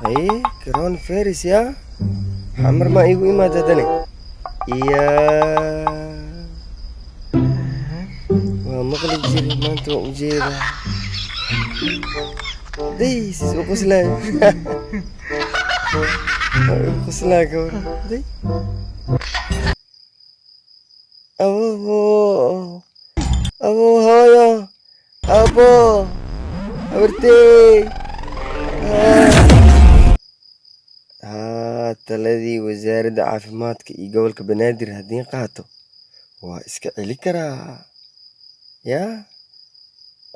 ايه كرون فارس يا حمر ما ايوه ما تدني يا ومغلق جري ما انتو مجيبه دي سيسو قسلا قسلا كور دي ابو ابو هايا ابو أبرتي taladii wasaaradda caafimaadka iyo gobolka banaadir haddii qaato waa iska celi karaa yaa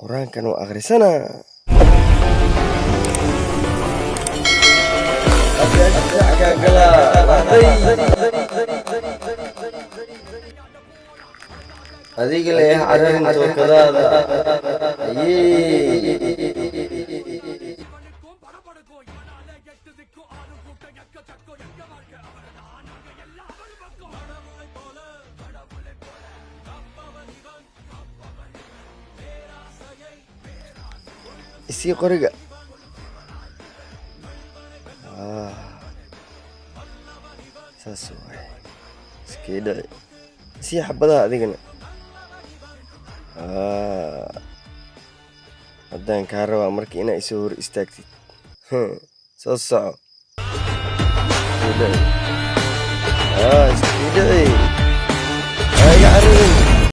qur-aankan waa akhrisanaa adiga leeyahay cararin tookadaada isii qoriga saas waay iskii dhici isii xabadaha adigana haddaan kaa rabaa marka inaa isoo hor istaagtid soo soco iskii dhici iga cararin